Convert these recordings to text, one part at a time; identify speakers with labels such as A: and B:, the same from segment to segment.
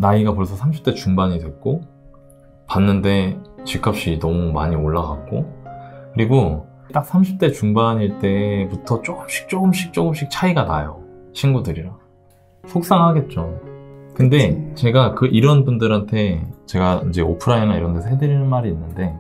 A: 나이가 벌써 30대 중반이 됐고 봤는데 집값이 너무 많이 올라갔고 그리고 딱 30대 중반일 때부터 조금씩 차이가 나요. 친구들이랑. 속상하겠죠. 근데 제가 이런 분들한테 제가 이제 오프라인이나 이런 데서 해드리는 말이 있는데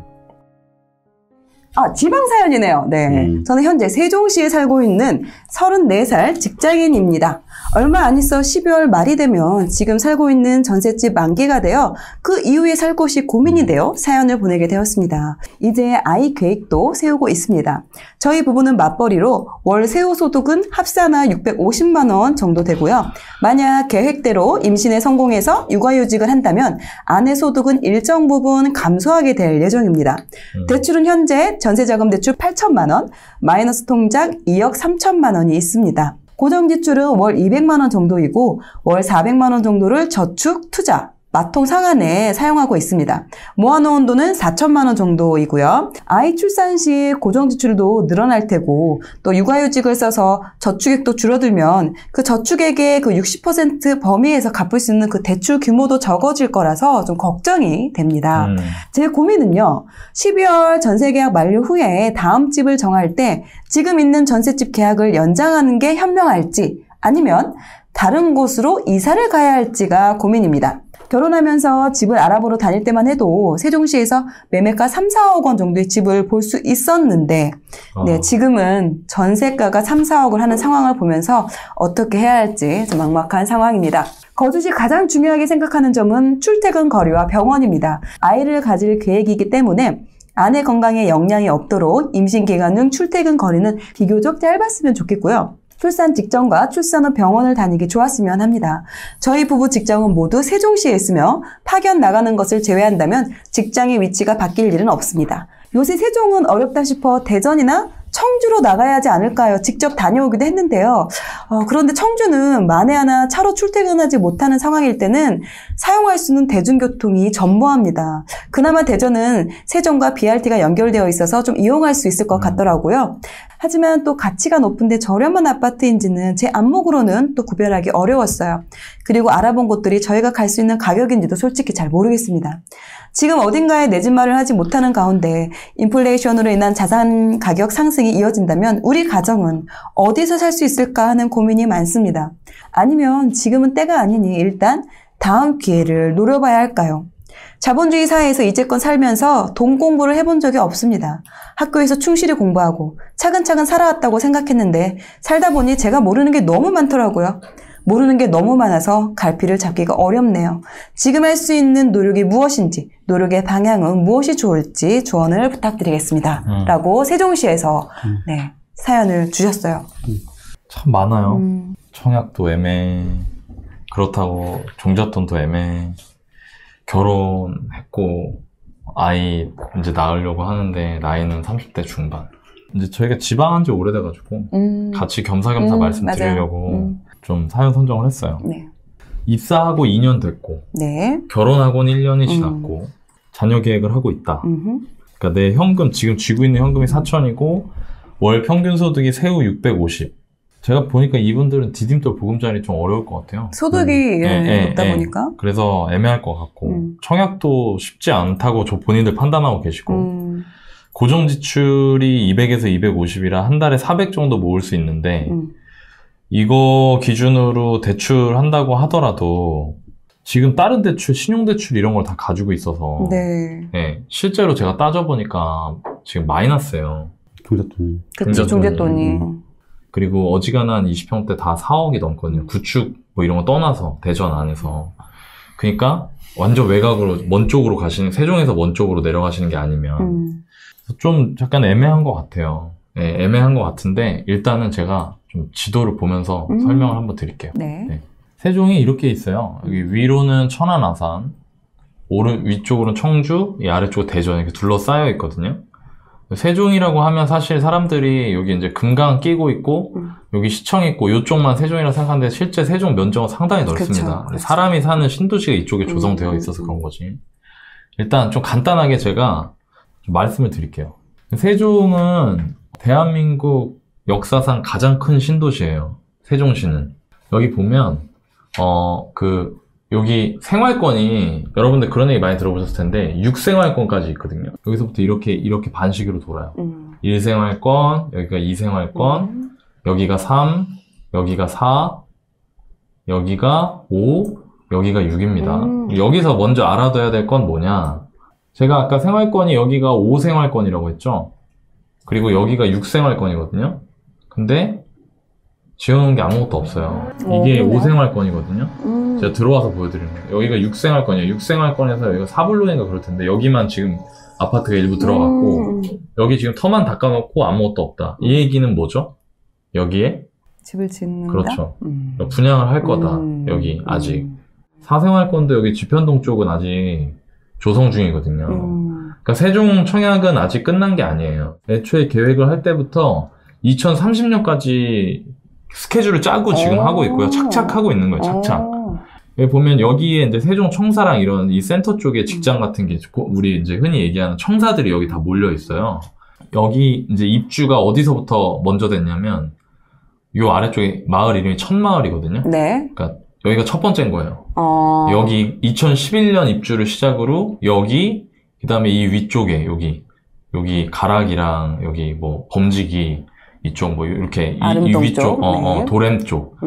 B: 지방 사연이네요. 네. 저는 현재 세종시에 살고 있는 34살 직장인입니다. 얼마 안 있어 12월 말이 되면 지금 살고 있는 전셋집 만기가 되어 그 이후에 살 곳이 고민이 되어 사연을 보내게 되었습니다. 이제 아이 계획도 세우고 있습니다. 저희 부부는 맞벌이로 월 세후 소득은 합산하 650만 원 정도 되고요. 만약 계획대로 임신에 성공해서 육아휴직을 한다면 아내 소득은 일정 부분 감소하게 될 예정입니다. 대출은 현재 전세자금 대출 8천만 원, 마이너스 통장 2억 3천만 원이 있습니다. 고정지출은 월 200만 원 정도이고 월 400만 원 정도를 저축, 투자, 마통 상한에 사용하고 있습니다. 모아놓은 돈은 4천만 원 정도이고요. 아이 출산 시 고정지출도 늘어날 테고 또 육아휴직을 써서 저축액도 줄어들면 그 저축액의 그 60% 범위에서 갚을 수 있는 그 대출 규모도 적어질 거라서 좀 걱정이 됩니다. 제 고민은요. 12월 전세계약 만료 후에 다음 집을 정할 때 지금 있는 전셋집 계약을 연장하는 게 현명할지 아니면 다른 곳으로 이사를 가야 할지가 고민입니다. 결혼하면서 집을 알아보러 다닐 때만 해도 세종시에서 매매가 3, 4억 원 정도의 집을 볼 수 있었는데 네, 지금은 전세가가 3, 4억을 하는 상황을 보면서 어떻게 해야 할지 좀 막막한 상황입니다. 거주 시 가장 중요하게 생각하는 점은 출퇴근 거리와 병원입니다. 아이를 가질 계획이기 때문에 아내 건강에 영향이 없도록 임신 기간 중 출퇴근 거리는 비교적 짧았으면 좋겠고요. 출산 직전과 출산 후 병원을 다니기 좋았으면 합니다. 저희 부부 직장은 모두 세종시에 있으며 파견 나가는 것을 제외한다면 직장의 위치가 바뀔 일은 없습니다. 요새 세종은 어렵다 싶어 대전이나 청주로 나가야 하지 않을까요? 직접 다녀오기도 했는데요. 그런데 청주는 만에 하나 차로 출퇴근하지 못하는 상황일 때는 사용할 수 있는 대중교통이 전무합니다. 그나마 대전은 세종과 BRT가 연결되어 있어서 좀 이용할 수 있을 것 같더라고요. 하지만 또 가치가 높은데 저렴한 아파트인지는 제 안목으로는 또 구별하기 어려웠어요. 그리고 알아본 곳들이 저희가 갈 수 있는 가격인지도 솔직히 잘 모르겠습니다. 지금 어딘가에 내 집 마련을 하지 못하는 가운데 인플레이션으로 인한 자산 가격 상승이 이어진다면 우리 가정은 어디서 살 수 있을까 하는 고민이 많습니다. 아니면 지금은 때가 아니니 일단 다음 기회를 노려봐야 할까요? 자본주의 사회에서 이제껏 살면서 돈 공부를 해본 적이 없습니다. 학교에서 충실히 공부하고 차근차근 살아왔다고 생각했는데 살다 보니 제가 모르는 게 너무 많더라고요. 모르는 게 너무 많아서 갈피를 잡기가 어렵네요. 지금 할 수 있는 노력이 무엇인지, 노력의 방향은 무엇이 좋을지 조언을 부탁드리겠습니다. 라고 세종시에서 네, 사연을 주셨어요.
A: 참 많아요. 청약도 애매해. 그렇다고 종잣돈도 애매해. 결혼했고 아이 이제 낳으려고 하는데 나이는 30대 중반. 이제 저희가 지방한 지 오래돼가지고 같이 겸사겸사 말씀드리려고 좀 사연 선정을 했어요. 네. 입사하고 2년 됐고
B: 네.
A: 결혼하고는 1년이 지났고 자녀 계획을 하고 있다. 그러니까 내 현금 지금 쥐고 있는 현금이 4천이고 월 평균 소득이 세후 650. 제가 보니까 이분들은 디딤돌 보금자리 좀 어려울 것 같아요.
B: 소득이 높다 보니까.
A: 그래서 애매할 것 같고 청약도 쉽지 않다고 본인들 판단하고 계시고 고정 지출이 200에서 250이라 한 달에 400 정도 모을 수 있는데 이거 기준으로 대출한다고 하더라도 지금 다른 대출, 신용대출 이런 걸 다 가지고 있어서
B: 네.
A: 네, 실제로 제가 따져보니까 지금 마이너스예요.
C: 종잣돈이.
B: 그치, 종잣돈이.
A: 그리고 어지간한 20평대 다 4억이 넘거든요. 구축 뭐 이런 거 떠나서 대전 안에서. 그러니까 완전 외곽으로 먼 쪽으로 가시는, 세종에서 먼 쪽으로 내려가시는 게 아니면 좀 약간 애매한 것 같아요. 네, 애매한 것 같은데 일단은 제가 좀 지도를 보면서 설명을 한번 드릴게요.
B: 네.
A: 네. 세종이 이렇게 있어요. 여기 위로는 천안 아산, 위쪽으로는 청주, 이 아래쪽은 대전 이렇게 둘러싸여 있거든요. 세종이라고 하면 사실 사람들이 여기 이제 금강 끼고 있고 여기 시청 있고 이쪽만 세종이라 생각하는데 실제 세종 면적은 상당히 넓습니다. 그쵸. 사람이 사는 신도시가 이쪽에 조성되어 있어서 그런 거지. 일단 좀 간단하게 제가 좀 말씀을 드릴게요. 세종은 대한민국 역사상 가장 큰 신도시예요. 세종시는. 여기 보면 여기 생활권이 여러분들 그런 얘기 많이 들어보셨을 텐데 6생활권까지 있거든요. 여기서부터 이렇게 반시계로 돌아요. 1생활권, 여기가 2생활권, 여기가 3, 여기가 4, 여기가 5, 여기가 6입니다. 여기서 먼저 알아둬야 될 건 뭐냐? 제가 아까 생활권이 여기가 5생활권이라고 했죠? 그리고 여기가 6생활권이거든요. 근데 지어놓은 게 아무것도 없어요. 이게 5생활권이거든요. 제가 들어와서 보여드리는 거예요. 여기가 6생활권이에요. 6생활권에서 여기가 4블록인가 그럴 텐데 여기만 지금 아파트가 일부 들어갔고 여기 지금 터만 닦아놓고 아무것도 없다. 이 얘기는 뭐죠? 여기에
B: 집을 짓는다?
A: 그렇죠. 분양을 할 거다. 여기 아직 4생활권도 여기 지편동 쪽은 아직 조성 중이거든요. 그러니까 세종 청약은 아직 끝난 게 아니에요. 애초에 계획을 할 때부터 2030년까지 스케줄을 짜고 지금 하고 있고요. 착착 하고 있는 거예요. 착착. 여기 보면 여기에 이제 세종 청사랑 이런 이 센터 쪽에 직장 같은 게 우리 이제 흔히 얘기하는 청사들이 여기 다 몰려 있어요. 여기 이제 입주가 어디서부터 먼저 됐냐면 요 아래쪽에 마을 이름이 천마을이거든요.
B: 네.
A: 그러니까 여기가 첫 번째인 거예요. 여기 2011년 입주를 시작으로 여기 그다음에 이 위쪽에 여기 가락이랑 여기 뭐 범지기 이쪽 뭐 이렇게 이 위쪽
B: 네.
A: 도렘 쪽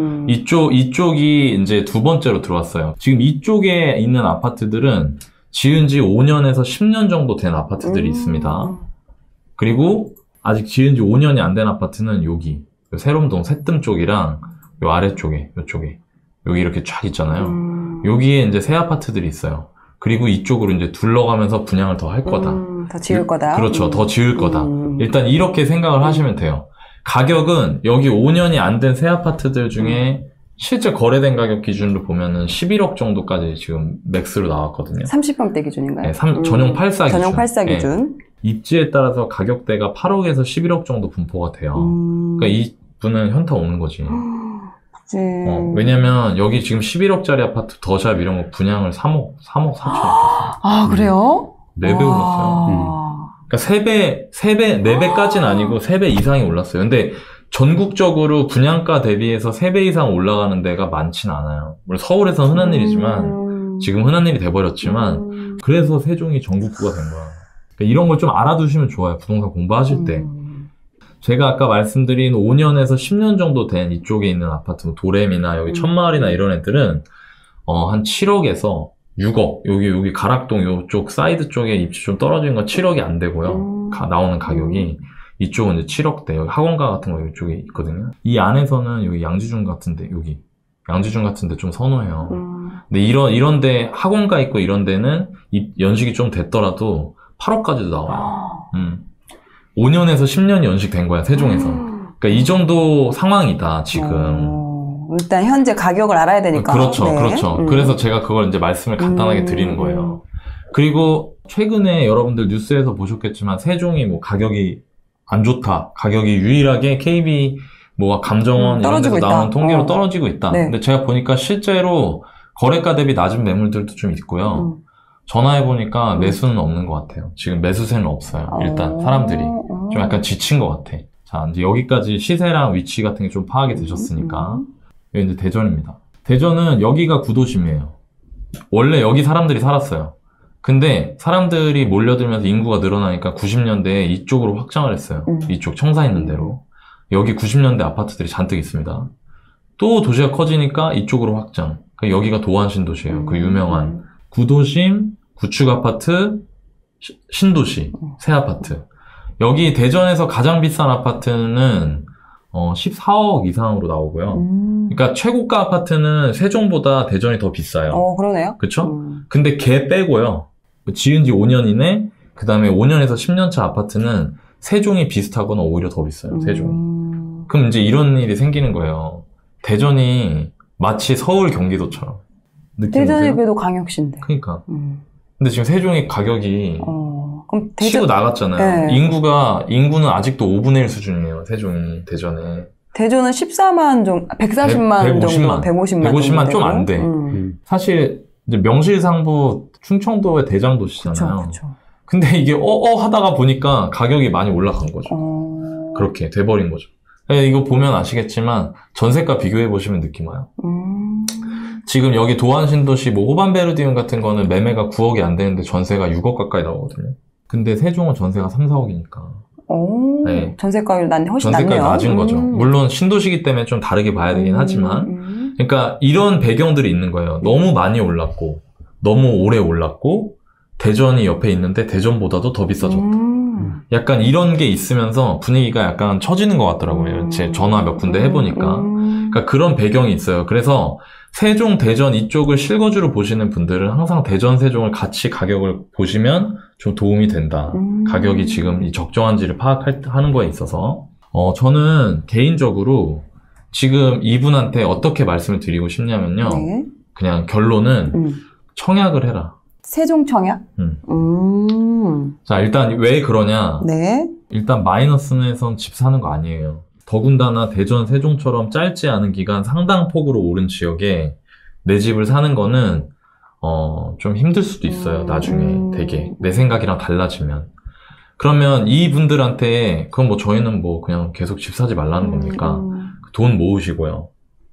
A: 이쪽이 이제 두 번째로 들어왔어요. 지금 이쪽에 있는 아파트들은 지은 지 5년에서 10년 정도 된 아파트들이 있습니다. 그리고 아직 지은 지 5년이 안 된 아파트는 여기 세롬동 새뜸 쪽이랑 요 아래쪽에 요쪽에 여기 이렇게 쫙 있잖아요. 여기에 이제 새 아파트들이 있어요. 그리고 이쪽으로 이제 둘러가면서 분양을 더 할 거다.
B: 더 지을 거다.
A: 그렇죠. 더 지을 거다. 일단 이렇게 생각을 하시면 돼요. 가격은 여기 5년이 안 된 새 아파트들 중에 실제 거래된 가격 기준으로 보면은 11억 정도까지 지금 맥스로 나왔거든요.
B: 30평대 기준인가요?
A: 네, 전용 8사 기준.
B: 전용 8사 기준.
A: 네. 입지에 따라서 가격대가 8억에서 11억 정도 분포가 돼요. 그러니까 이 분은 현타 오는 거지. 왜냐면 여기 지금 11억짜리 아파트 더샵 이런 거 분양을 3억 4천 했어요.
B: 아, 그래요?
A: 4배 올랐어요. 그러니까 4배까지는 아니고 3배 이상이 올랐어요. 근데 전국적으로 분양가 대비해서 3배 이상 올라가는 데가 많지는 않아요. 물론 서울에서는 흔한 일이지만 지금 흔한 일이 돼버렸지만 그래서 세종이 전국구가 된 거야. 그러니까 이런 걸 좀 알아두시면 좋아요. 부동산 공부하실 때. 제가 아까 말씀드린 5년에서 10년 정도 된 이쪽에 있는 아파트, 뭐 도렘이나 여기 천마을이나 이런 애들은 한 7억에서 6억, 여기 가락동 요쪽 사이드 쪽에 입지 좀 떨어진 건 7억이 안 되고요. 나오는 가격이. 이쪽은 이제 7억대, 여기 학원가 같은 거 이쪽에 있거든요. 이 안에서는 여기 양지중 같은데, 양지중 같은데 좀 선호해요. 근데 이런데 학원가 있고 이런 데는 연식이 좀 됐더라도 8억까지도 나와요. 5년에서 10년이 연식된 거야, 세종에서. 그러니까 이 정도 상황이다, 지금.
B: 일단 현재 가격을 알아야 되니까.
A: 그렇죠,
B: 네.
A: 그렇죠. 그래서 제가 그걸 이제 말씀을 간단하게 드리는 거예요. 그리고 최근에 여러분들 뉴스에서 보셨겠지만 세종이 뭐 가격이 안 좋다, 가격이 유일하게 KB 뭐 감정원 이런 데서 나오는 통계로 떨어지고 있다.
B: 네.
A: 근데 제가 보니까 실제로 거래가 대비 낮은 매물들도 좀 있고요. 전화해보니까 매수는 없는 것 같아요. 지금 매수세는 없어요. 일단 사람들이 좀 약간 지친 것 같아. 자, 이제 여기까지 시세랑 위치 같은 게 좀 파악이 되셨으니까 여기 이제 대전입니다. 대전은 여기가 구도심이에요. 원래 여기 사람들이 살았어요. 근데 사람들이 몰려들면서 인구가 늘어나니까 90년대에 이쪽으로 확장을 했어요. 이쪽 청사 있는 데로. 여기 90년대 아파트들이 잔뜩 있습니다. 또 도시가 커지니까 이쪽으로 확장. 그러니까 여기가 도안신도시예요. 그 유명한 구도심, 구축 아파트, 신도시, 새 아파트. 여기 대전에서 가장 비싼 아파트는 14억 이상으로 나오고요. 그러니까 최고가 아파트는 세종보다 대전이 더 비싸요.
B: 그러네요.
A: 그쵸? 근데 걔 빼고요. 지은 지 5년 이내, 그 다음에 5년에서 10년 차 아파트는 세종이 비슷하거나 오히려 더 비싸요, 세종이. 그럼 이제 이런 일이 생기는 거예요. 대전이 마치 서울, 경기도처럼.
B: 대전이 그래도 광역시인데.
A: 그러니까. 근데 지금 세종이 가격이
B: 그럼
A: 치고 나갔잖아요.
B: 네.
A: 인구는 아직도 5분의 1 수준이에요, 세종이, 대전에.
B: 대전은 14만 정도, 140만 정도,
A: 150만 좀 안 돼. 사실, 이제 명실상부 충청도의 대장도시잖아요.
B: 그쵸.
A: 근데 이게 하다가 보니까 가격이 많이 올라간 거죠. 그렇게 돼버린 거죠. 이거 보면 아시겠지만 전세가 비교해 보시면 느낌 와요. 지금 여기 도안 신도시 뭐 호반베르디움 같은 거는 매매가 9억이 안 되는데 전세가 6억 가까이 나오거든요. 근데 세종은 전세가 3, 4억이니까.
B: 오,
A: 네.
B: 전세가율 훨씬
A: 전세가율
B: 낮네요.
A: 낮은 거죠. 물론 신도시기 때문에 좀 다르게 봐야 되긴 하지만. 그러니까 이런 배경들이 있는 거예요. 너무 많이 올랐고, 너무 오래 올랐고, 대전이 옆에 있는데 대전보다도 더 비싸졌다. 약간 이런 게 있으면서 분위기가 약간 처지는 것 같더라고요. 제 전화 몇 군데 해보니까. 그러니까 그런 배경이 있어요. 그래서 세종, 대전 이쪽을 실거주로 보시는 분들은 항상 대전, 세종을 같이 가격을 보시면 좀 도움이 된다. 가격이 지금 이 적정한지를 파악하는 거에 있어서. 저는 개인적으로 지금 이분한테 어떻게 말씀을 드리고 싶냐면요.
B: 네.
A: 그냥 결론은 청약을 해라.
B: 세종 청약?
A: 자, 일단 왜 그러냐?
B: 네.
A: 일단 마이너스에선 집 사는 거 아니에요. 더군다나 대전, 세종처럼 짧지 않은 기간 상당 폭으로 오른 지역에 내 집을 사는 거는 좀 힘들 수도 있어요. 나중에 되게 내 생각이랑 달라지면. 그러면 이분들한테 그건 뭐 저희는 뭐 그냥 계속 집 사지 말라는 겁니까? 돈 모으시고요.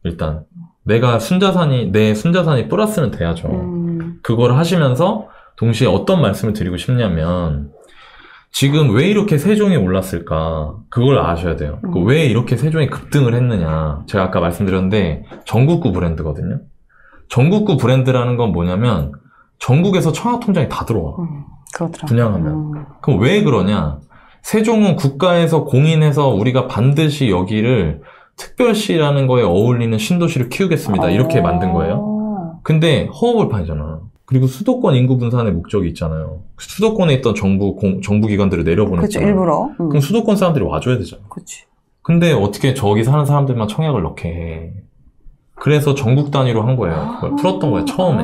A: 일단 내 순자산이 플러스는 돼야죠. 그걸 하시면서 동시에 어떤 말씀을 드리고 싶냐면 지금 왜 이렇게 세종이 올랐을까? 그걸 아셔야 돼요. 왜 이렇게 세종이 급등을 했느냐? 제가 아까 말씀드렸는데 전국구 브랜드거든요. 전국구 브랜드라는 건 뭐냐면 전국에서 청약통장이 다 들어와.
B: 그렇더라고요.
A: 분양하면. 그럼 왜 그러냐? 세종은 국가에서 공인해서 우리가 반드시 여기를 특별시라는 거에 어울리는 신도시를 키우겠습니다. 이렇게 만든 거예요. 근데 허허벌판이잖아. 그리고 수도권 인구 분산의 목적이 있잖아요. 수도권에 있던 정부기관들을 내려보냈잖아요.
B: 그렇죠, 일부러.
A: 그럼 수도권 사람들이 와줘야 되잖아.
B: 그렇지.
A: 근데 어떻게 저기 사는 사람들만 청약을 넣게 해. 그래서 전국 단위로 한 거예요. 그걸 풀었던 거예요, 처음에.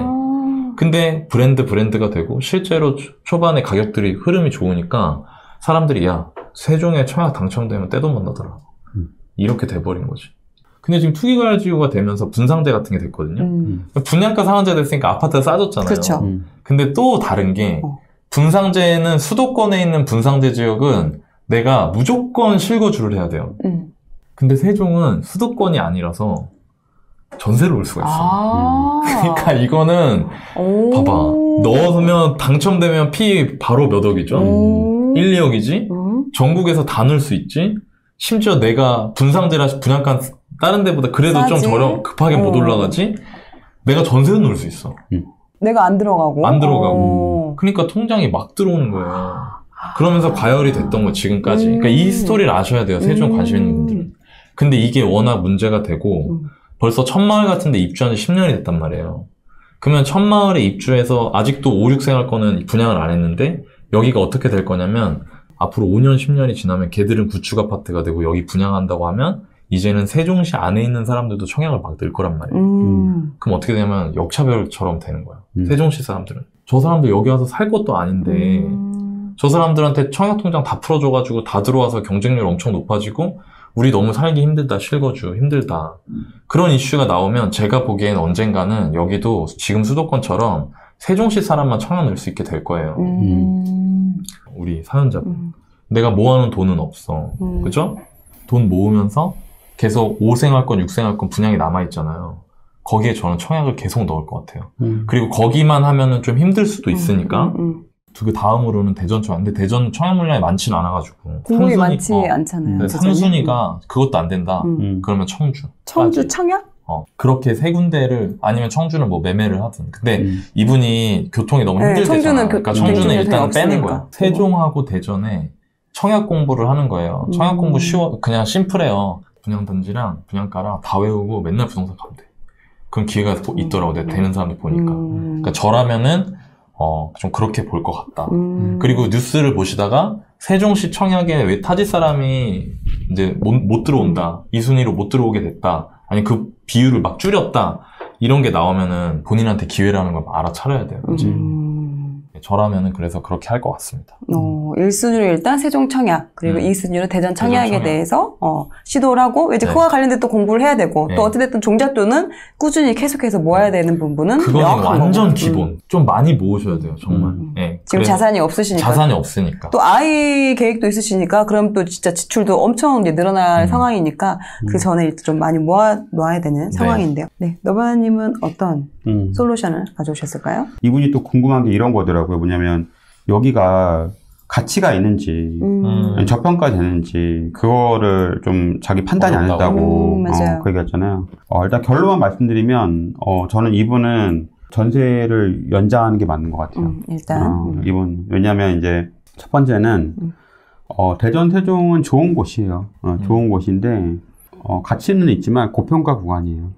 A: 근데 브랜드가 되고 실제로 초반에 가격들이 흐름이 좋으니까 사람들이 야, 세종에 청약 당첨되면 떼돈 받나더라. 이렇게 돼버린 거지. 근데 지금 투기과열지구가 되면서 분상제 같은 게 됐거든요. 분양가 상한제 됐으니까 아파트가 싸졌잖아요.
B: 그렇죠.
A: 근데 또 다른 게 분상제는 수도권에 있는 분상제 지역은 내가 무조건 실거주를 해야 돼요. 근데 세종은 수도권이 아니라서 전세를 올 수가 있어. 그러니까 이거는 봐봐. 넣어서면 당첨되면 피 바로 몇 억이죠? 1, 2억이지? 전국에서 다 넣을 수 있지? 심지어 내가 분상제라 분양가 다른 데보다 그래도 싸지? 좀 급하게 못 올라가지? 내가 전세도 넣을 수 있어.
B: 내가 안 들어가고?
A: 안 들어가고. 그러니까 통장이 막 들어오는 거예요. 그러면서 과열이 됐던 거 지금까지. 그러니까 이 스토리를 아셔야 돼요. 세종 관심 있는 분들은. 근데 이게 워낙 문제가 되고 벌써 천마을 같은 데 입주한 지 10년이 됐단 말이에요. 그러면 천마을에 입주해서 아직도 5, 6생활권은 분양을 안 했는데 여기가 어떻게 될 거냐면 앞으로 5년, 10년이 지나면 걔들은 구축 아파트가 되고 여기 분양한다고 하면 이제는 세종시 안에 있는 사람들도 청약을 막 늘 거란 말이에요. 그럼 어떻게 되냐면 역차별처럼 되는 거야. 세종시 사람들은. 저 사람들 여기 와서 살 것도 아닌데 저 사람들한테 청약통장 다 풀어줘가지고 다 들어와서 경쟁률 엄청 높아지고 우리 너무 살기 힘들다, 실거주 힘들다. 그런 이슈가 나오면 제가 보기엔 언젠가는 여기도 지금 수도권처럼 세종시 사람만 청약 넣을 수 있게 될 거예요. 우리 사연자분. 내가 모아놓은 돈은 없어. 그죠? 돈 모으면서 계속 5생활권, 6생활권 분양이 남아있잖아요. 거기에 저는 청약을 계속 넣을 것 같아요. 그리고 거기만 하면은 좀 힘들 수도 있으니까. 그 다음으로는 대전 청약. 근데 대전 청약 물량이 많지는 않아가지고.
B: 공급이 많지 않잖아요.
A: 상순위가 그것도 안 된다. 그러면 청주.
B: 청주 청약?
A: 그렇게 세 군데를, 아니면 청주는 뭐 매매를 하든. 근데 이분이 교통이 너무 힘들대잖아. 그러니까 청주는 일단 빼는 거야. 세종하고 대전에 청약 공부를 하는 거예요. 청약 공부 그냥 심플해요. 분양단지랑 분양가랑 다 외우고 맨날 부동산 가면 돼. 그럼 기회가 있더라고. 내가 되는 사람들 보니까. 그러니까 저라면은 좀 그렇게 볼 것 같다. 그리고 뉴스를 보시다가 세종시 청약에 왜 타지 사람이 이제 못 들어온다. 이 순위로 못 들어오게 됐다. 아니 그 비율을 막 줄였다. 이런 게 나오면은 본인한테 기회라는 걸 알아차려야 돼요. 이제. 저라면은 그래서 그렇게 할 것 같습니다.
B: 1순위로 일단 세종청약, 그리고 2순위로 대전청약에
A: 대전청약.
B: 대해서 시도를 하고, 이제
A: 네.
B: 그와 관련된 또 공부를 해야 되고,
A: 네.
B: 또 어찌됐든 종잣돈은 꾸준히 계속해서 모아야 되는 부분은
A: 그거는
B: 명확한
A: 완전
B: 거고.
A: 기본. 좀 많이 모으셔야 돼요, 정말. 네,
B: 지금
A: 그래서
B: 자산이 없으시니까.
A: 자산이 없으니까.
B: 또 아이 계획도 있으시니까, 그럼 또 진짜 지출도 엄청 이제 늘어날 상황이니까, 그 전에 일단 좀 많이 모아놔야 되는 상황인데요. 네. 너바님은 어떤 솔루션을 가져오셨을까요?
C: 이분이 또 궁금한 게 이런 거더라고요. 뭐냐면 여기가 가치가 있는지 저평가 되는지 그거를 좀 자기 판단이 안 된다고
B: 맞아요.
C: 그 얘기했잖아요. 일단 결론만 말씀드리면 저는 이분은 전세를 연장하는 게 맞는 것 같아요.
B: 일단
C: 이분 왜냐하면 이제 첫 번째는 대전 세종은 좋은 곳이에요. 좋은 곳인데 가치는 있지만 고평가 구간이에요.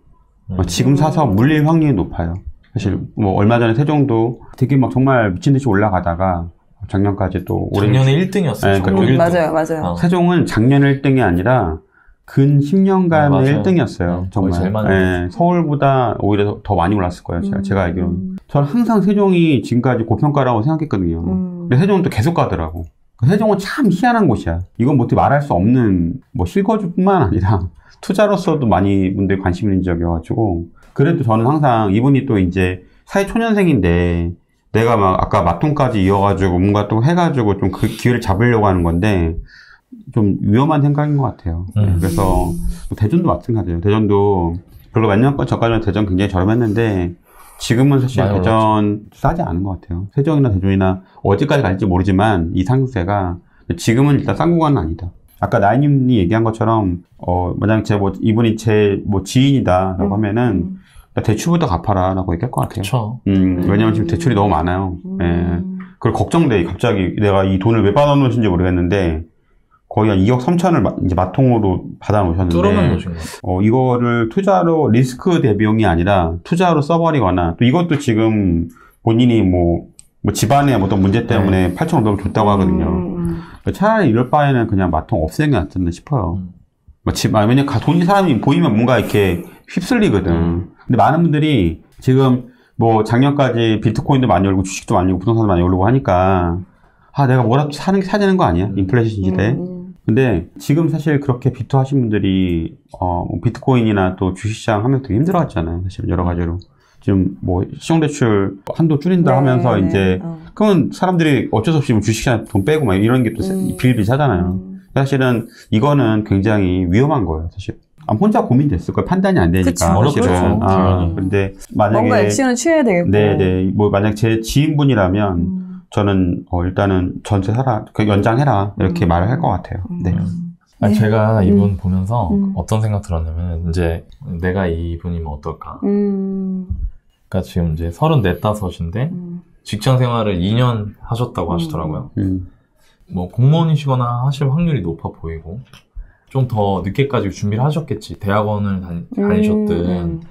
C: 지금 사서 물릴 확률이 높아요. 사실 뭐 얼마 전에 세종도 되게 막 정말 미친 듯이 올라가다가 작년까지 또
A: 작년에 1등이었어요.
C: 네, 그러니까
B: 맞아요.
C: 세종은 작년 1등이 아니라 근 10년간의
A: 네,
C: 1등이었어요. 정말.
A: 제일 많이
C: 네, 서울보다 오히려 더 많이 올랐을 거예요. 제가 알기로는. 저는 항상 세종이 지금까지 고평가라고 생각했거든요. 근데 세종은 또 계속 가더라고. 세종은 참 희한한 곳이야. 이건 뭐 어떻게 말할 수 없는 뭐 실거주뿐만 아니라 투자로서도 많이 분들이 관심 있는 지역이어가지고 그래도 저는 항상 이분이 또 이제 사회초년생인데 내가 막 아까 마통까지 이어가지고 뭔가 또 해가지고 좀 그 기회를 잡으려고 하는 건데 좀 위험한 생각인 것 같아요. 그래서 대전도 마찬가지예요. 대전도 별로 몇 년 전까지는 대전 굉장히 저렴했는데 지금은 사실 대전 싸지 않은 것 같아요. 세종이나 대전이나 어디까지 갈지 모르지만 이 상승세가 지금은 일단 싼 구간은 아니다. 아까 나이님이 얘기한 것처럼 만약 이분이 제 지인이다라고 하면은 대출부터 갚아라라고 얘기할 것 같아요.
A: 그렇죠.
C: 왜냐면 지금 대출이 너무 많아요. 예. 그걸 걱정돼. 갑자기 내가 이 돈을 왜 받아놓으신지 모르겠는데 거의 한 2억 3천을 이제 마통으로 받아놓으셨는데
A: 뚫어만 놓으신 것 같아요.
C: 이거를 투자로 리스크 대비용이 아니라 투자로 써버리거나 또 이것도 지금 본인이 뭐 집안에 어떤 문제 때문에 8천 5백을 줬다고 하거든요. 차라리 이럴 바에는 그냥 마통 없애는 게 낫지 않나 싶어요. 왜냐면 돈이 사람이 보이면 뭔가 이렇게 휩쓸리거든. 근데 많은 분들이 지금 뭐 작년까지 비트코인도 많이 오르고 주식도 많이 오르고 부동산도 많이 오르고 하니까 내가 뭐라도 사야 되는 거 아니야? 인플레이션 시대에. 근데 지금 사실 그렇게 비투하신 분들이 비트코인이나 또 주식시장 하면 되게 힘들어하잖아요. 사실 여러 가지로. 지금 뭐 신용대출 한도 줄인다 하면서 이제 그러면 사람들이 어쩔 수 없이 주식시장 돈 빼고 막 이런 게 또 비일비재하잖아요. 사실은 이거는 굉장히 위험한 거예요. 사실. 혼자 고민됐을 거예요. 판단이 안 되니까.
A: 어렵죠.
C: 근데 만약에
B: 뭔가 액션을 취해야 되겠고.
C: 네네. 뭐 만약 제 지인분이라면 저는 일단은 전세 사라, 연장해라 이렇게 말을 할 것 같아요. 네.
A: 아니, 제가 이분 보면서 어떤 생각 들었냐면 이제 내가 이분이면 어떨까. 그러니까 지금 이제 34, 5인데 직장 생활을 2년 하셨다고 하시더라고요. 뭐 공무원이시거나 하실 확률이 높아 보이고 좀 더 늦게까지 준비를 하셨겠지. 대학원을 다니셨든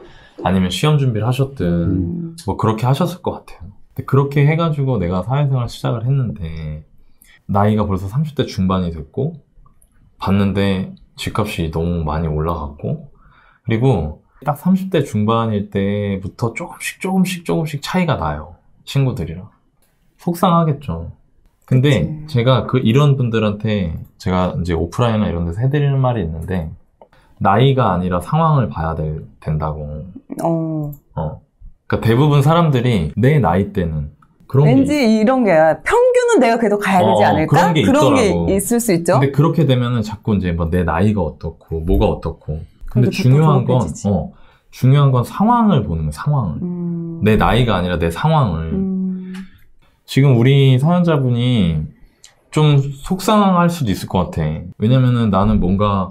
A: 아니면 시험 준비를 하셨든 뭐 그렇게 하셨을 것 같아요. 근데 그렇게 해가지고 내가 사회생활 시작을 했는데 나이가 벌써 30대 중반이 됐고 봤는데 집값이 너무 많이 올라갔고 그리고 딱 30대 중반일 때부터 조금씩 차이가 나요. 친구들이랑. 속상하겠죠. 근데 제가 이런 분들한테 제가 이제 오프라인이나 이런 데서 해드리는 말이 있는데 나이가 아니라 상황을 봐야 된다고. 그러니까 대부분 사람들이 내 나이 때는 그런
B: 왠지 이런 게 평균은 내가 그래도 가야 되지 않을까? 그런 게 있을 수 있죠.
A: 근데 그렇게 되면은 자꾸 이제 뭐 내 나이가 어떻고 뭐가 어떻고. 근데 중요한 건 상황을 보는 거예요. 상황을. 내 나이가 아니라 내 상황을. 지금 우리 사연자분이 좀 속상할 수도 있을 것 같아. 왜냐면은 나는 뭔가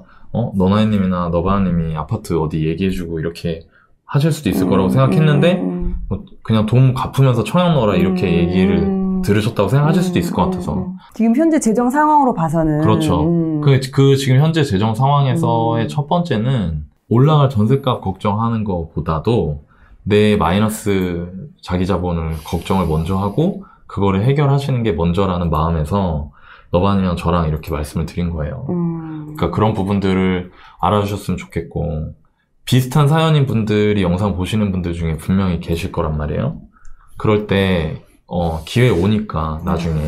A: 너나이님이나 너바나님이 아파트 어디 얘기해주고 이렇게 하실 수도 있을 거라고 생각했는데 뭐 그냥 돈 갚으면서 청약 넣어라 이렇게 얘기를 들으셨다고 생각하실 수도 있을 것 같아서.
B: 지금 현재 재정 상황으로 봐서는.
A: 그렇죠. 그 지금 현재 재정 상황에서의 첫 번째는 올라갈 전셋값 걱정하는 것보다도 내 마이너스 자기 자본을 걱정을 먼저 하고 그거를 해결하시는 게 먼저라는 마음에서 너바님이랑 저랑 이렇게 말씀을 드린 거예요. 그러니까 그런 부분들을 알아주셨으면 좋겠고 비슷한 사연인 분들이 영상 보시는 분들 중에 분명히 계실 거란 말이에요. 그럴 때 기회 오니까 나중에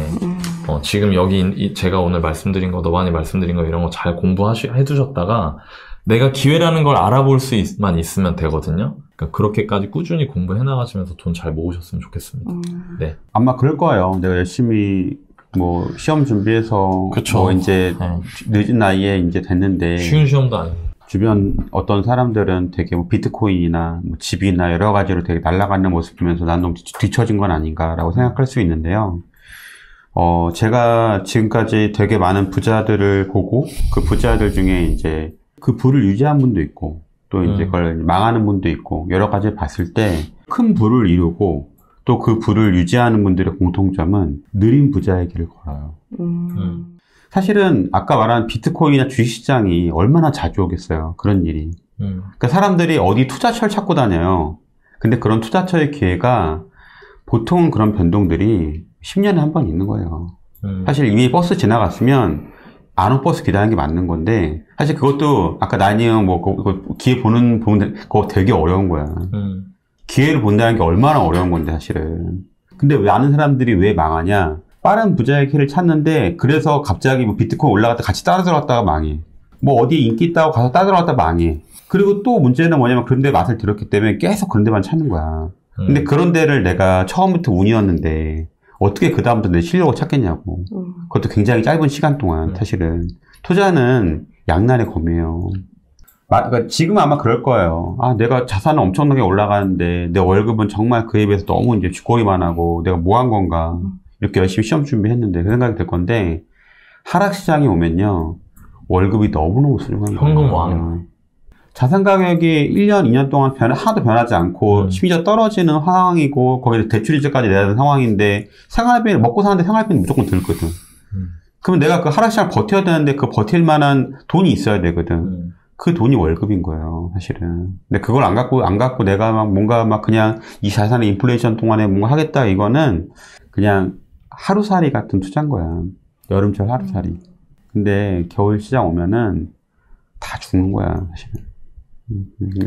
A: 지금 여기 제가 오늘 말씀드린 거, 너반이 말씀드린 거 이런 거 잘 공부해두셨다가 내가 기회라는 걸 알아볼 수만 있으면 되거든요. 그러니까 그렇게까지 꾸준히 공부해 나가시면서 돈 잘 모으셨으면 좋겠습니다. 네.
C: 아마 그럴 거예요. 내가 열심히 뭐 시험 준비해서
A: 그쵸.
C: 뭐 이제 늦은 나이에 이제 됐는데
A: 쉬운 시험도 아니고
C: 주변 어떤 사람들은 되게 뭐 비트코인이나 뭐 집이나 여러 가지로 되게 날아가는 모습 보면서 난 너무 뒤처진 건 아닌가라고 생각할 수 있는데요. 제가 지금까지 되게 많은 부자들을 보고 그 부자들 중에 이제 그 부를 유지한 분도 있고 또 이제 그걸 망하는 분도 있고 여러 가지 봤을 때 큰 부를 이루고 또 그 부를 유지하는 분들의 공통점은 느린 부자의 길을 걸어요. 사실은 아까 말한 비트코인이나 주식시장이 얼마나 자주 오겠어요. 그런 일이. 그러니까 사람들이 어디 투자처를 찾고 다녀요. 근데 그런 투자처의 기회가 보통 그런 변동들이 10년에 한 번 있는 거예요. 사실 이미 버스 지나갔으면 안 올 버스 기다리는 게 맞는 건데 사실 그것도 아까 나니 형 뭐 기회 보는 그거 되게 어려운 거야. 기회를 본다는 게 얼마나 어려운 건데 사실은. 근데 왜 많은 사람들이 왜 망하냐? 빠른 부자의 길을 찾는데 그래서 갑자기 뭐 비트코인 올라갔다 같이 따라 들어갔다가 망해. 뭐 어디에 인기 있다고 가서 따라 들어갔다 망해. 그리고 또 문제는 뭐냐면 그런 데 맛을 들었기 때문에 계속 그런 데만 찾는 거야. 근데 그런 데를 내가 처음부터 운이었는데 어떻게 그 다음부터 내 실력을 찾겠냐고. 그것도 굉장히 짧은 시간 동안 사실은. 투자는 양날의 검이에요. 그러니까 지금 아마 그럴 거예요. 아, 내가 자산은 엄청나게 올라가는데 내 월급은 정말 그에 비해서 너무 이제 쥐꼬리만 하고 내가 뭐 한 건가. 이렇게 열심히 시험 준비했는데 그 생각이 들 건데 하락시장이 오면요. 월급이 너무너무 소중한 거예요.
A: 현금 왕.
C: 자산 가격이 1년, 2년 동안 하나도 변하지 않고 심지어 떨어지는 상황이고 거기에 대출이자까지 내야 되는 상황인데 생활비 먹고 사는데 생활비는 무조건 들거든. 그러면 내가 그 하락시장을 버텨야 되는데 그 버틸 만한 돈이 있어야 되거든. 그 돈이 월급인 거예요, 사실은. 근데 그걸 안 갖고 내가 막 뭔가 막 그냥 이 자산의 인플레이션 동안에 뭔가 하겠다 이거는 그냥 하루살이 같은 투자인 거야. 여름철 하루살이. 근데 겨울 시장 오면은 다 죽는 거야, 사실은.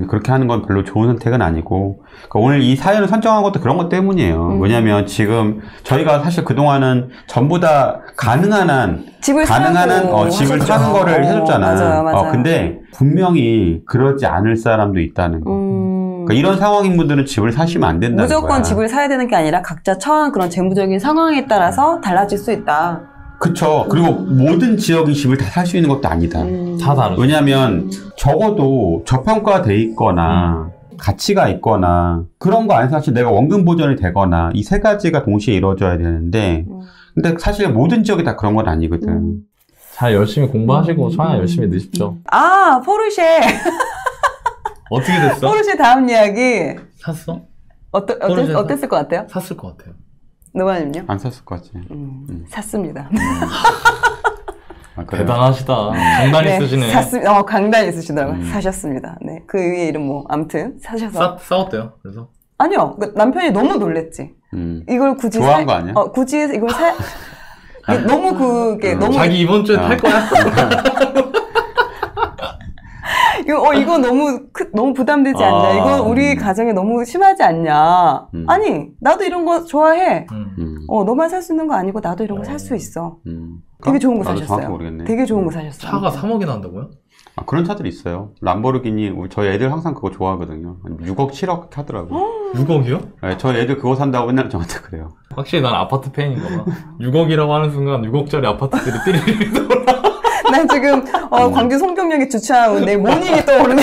C: 그렇게 하는 건 별로 좋은 선택은 아니고. 그러니까 오늘 이 사연을 선정한 것도 그런 것 때문이에요. 왜냐면 지금 저희가 사실 그동안은 전부 다 가능한 한 집을 사는 거를 해줬잖아.
B: 맞아요.
C: 근데 분명히 그러지 않을 사람도 있다는 거. 그러니까 이런 상황인 분들은 집을 사시면 안 된다는 거야.
B: 무조건 집을 사야 되는 게 아니라 각자 처한 그런 재무적인 상황에 따라서 달라질 수 있다.
C: 그쵸. 그리고 모든 지역이 집을 다 살 수 있는 것도 아니다.
A: 다 다르죠.
C: 왜냐면 적어도 저평가돼 있거나 가치가 있거나 그런 거 안에서 사실 내가 원금 보전이 되거나 이 세 가지가 동시에 이루어져야 되는데 근데 사실 모든 지역이 다 그런 건 아니거든.
A: 잘 열심히 공부하시고 청약 열심히 넣으십시오.
B: 아, 포르쉐.
A: 어떻게 됐어?
B: 포르쉐 다음 이야기.
A: 샀어?
B: 어땠을 것 같아요?
A: 샀을 것 같아요.
B: 노바님요?
C: 안 샀을 것 같지.
B: 샀습니다.
C: 아, 그래요?
A: 대단하시다. 강단 있으시네.
B: 샀습니다. 강단 있으시더라고요. 사셨습니다. 네. 그 위에 이름 뭐, 아무튼, 사셔서.
A: 싸웠대요, 그래서?
B: 아니요. 남편이 너무 놀랬지. 이걸 굳이
C: 좋아한 거 아니야?
B: 굳이 이걸 너무 그게 너무.
A: 자기 이번 주에 탈 거야?
B: 이거 너무 부담되지 않냐? 이거 우리 가정에 너무 심하지 않냐? 아니, 나도 이런 거 좋아해. 너만 살 수 있는 거 아니고 나도 이런 거 살 수 있어. 되게 좋은 거 사셨어요. 되게 좋은 거 사셨어요.
A: 차가 3억이나 한다고요?
C: 아, 그런 차들이 있어요. 람보르기니, 저희 애들 항상 그거 좋아하거든요. 6억, 7억 하더라고요.
A: 6억이요?
C: 네, 저희 애들 그거 산다고 맨날 저한테 그래요.
A: 확실히 난 아파트 팬인가 봐. 6억이라고 하는 순간 6억짜리 아파트들이 띠리리리 돌아.
B: 난 지금 광주 송정역에 주차한 내 모닝이 떠오르네.